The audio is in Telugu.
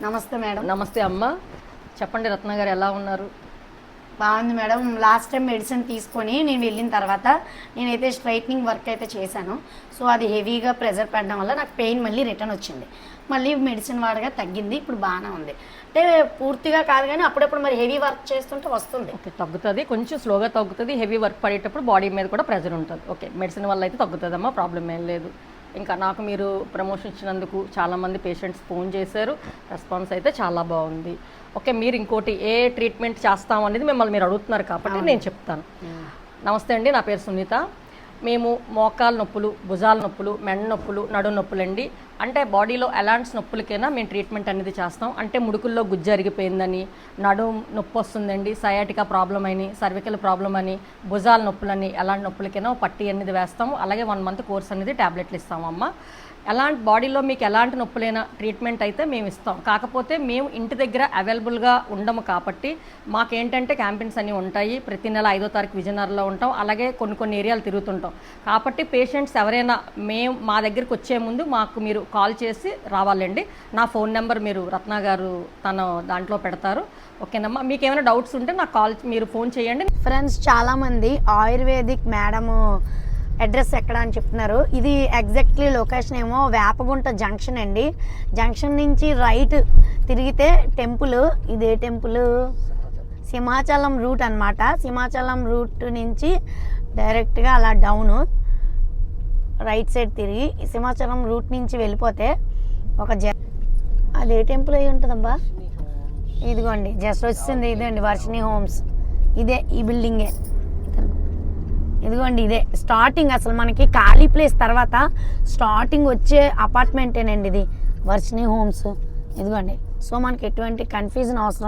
నమస్తే మేడం. నమస్తే అమ్మ. చెప్పండి రత్న గారు, ఎలా ఉన్నారు? బాగుంది మేడం. లాస్ట్ టైం మెడిసిన్ తీసుకొని నేను వెళ్ళిన తర్వాత నేనైతే స్ట్రైట్నింగ్ వర్క్ అయితే చేశాను. సో అది హెవీగా ప్రెజర్ పడడం వల్ల నాకు పెయిన్ మళ్ళీ రిటర్న్ వచ్చింది. మళ్ళీ మెడిసిన్ వాడగా తగ్గింది, ఇప్పుడు బాగానే ఉంది. అంటే పూర్తిగా కాదు కానీ అప్పుడప్పుడు మరి హెవీ వర్క్ చేస్తుంటే వస్తుంది. ఓకే, తగ్గుతుంది, కొంచెం స్లోగా తగ్గుతుంది. హెవీ వర్క్ పడేటప్పుడు బాడీ మీద కూడా ప్రెజర్ ఉంటుంది. ఓకే, మెడిసిన్ వల్ల అయితే తగ్గుతుందమ్మా, ప్రాబ్లం ఏం లేదు. ఇంకా నాకు మీరు ప్రమోషన్ ఇచ్చినందుకు చాలామంది పేషెంట్స్ ఫోన్ చేశారు, రెస్పాన్స్ అయితే చాలా బాగుంది. ఓకే, మీరు ఇంకోటి ఏ ట్రీట్మెంట్ చేస్తాం అనేది మిమ్మల్ని మీరు అడుగుతున్నారు కాబట్టి నేను చెప్తాను. నమస్తే అండి, నా పేరు సునీత. మేము మోకాల నొప్పులు, భుజాల నొప్పులు, మెడ నొప్పులు, నడు నొప్పులండి, అంటే బాడీలో ఎలాంటి నొప్పులకైనా మేము ట్రీట్మెంట్ అనేది చేస్తాం. అంటే ముడుకుల్లో గుజ్జు అరిగిపోయిందని, నడుము నొప్పి వస్తుందండి, సయాటికా ప్రాబ్లం అని, సర్వికల్ ప్రాబ్లం అని, భుజాల నొప్పులని, ఎలాంటి నొప్పులకైనా పట్టీ అనేది వేస్తాము. అలాగే 1 మంత్ కోర్స్ అనేది ట్యాబ్లెట్లు ఇస్తాము అమ్మ. ఎలాంటి బాడీలో మీకు ఎలాంటి నొప్పులైనా ట్రీట్మెంట్ అయితే మేము ఇస్తాం. కాకపోతే మేము ఇంటి దగ్గర అవైలబుల్గా ఉండము కాబట్టి మాకేంటంటే క్యాంపెయిన్స్ అన్నీ ఉంటాయి. ప్రతి నెల 5వ తారీఖు విజయనగరంలో ఉంటాం, అలాగే కొన్ని ఏరియాలు తిరుగుతుంటాం. కాబట్టి పేషెంట్స్ ఎవరైనా మా దగ్గరికి వచ్చే ముందు మాకు మీరు కాల్ చేసి రావాలండి. నా ఫోన్ నెంబర్ మీరు రత్న గారు తన దాంట్లో పెడతారు. ఓకేనమ్మా, మీకు ఏమైనా డౌట్స్ ఉంటే నాకు మీరు ఫోన్ చేయండి. ఫ్రెండ్స్, చాలామంది ఆయుర్వేదిక్ మేడము అడ్రస్ ఎక్కడ అని చెప్తున్నారు. ఇది ఎగ్జాక్ట్లీ లొకేషన్ ఏమో వేపగుంట జంక్షన్ అండి. జంక్షన్ నుంచి రైట్ తిరిగితే టెంపుల్, ఇదే టెంపుల్ సింహాచలం రూట్ అనమాట. సింహాచలం రూట్ నుంచి డైరెక్ట్గా అలా డౌను రైట్ సైడ్ తిరిగి సింహాచలం రూట్ నుంచి వెళ్ళిపోతే ఒక అదే టెంపుల్ అయి ఉంటుందబ్బా. ఇదిగోండి జస్ట్ వచ్చింది, ఇదండి వర్షిణి హోమ్స్. ఇదే ఈ బిల్డింగే, ఇదిగోండి ఇదే స్టార్టింగ్. అసలు మనకి ఖాళీ ప్లేస్ తర్వాత స్టార్టింగ్ వచ్చే అపార్ట్మెంటేనండి ఇది, వర్షిణి హోమ్స్. ఇదిగోండి. సో మనకి ఎటువంటి కన్ఫ్యూజన్ అవసరం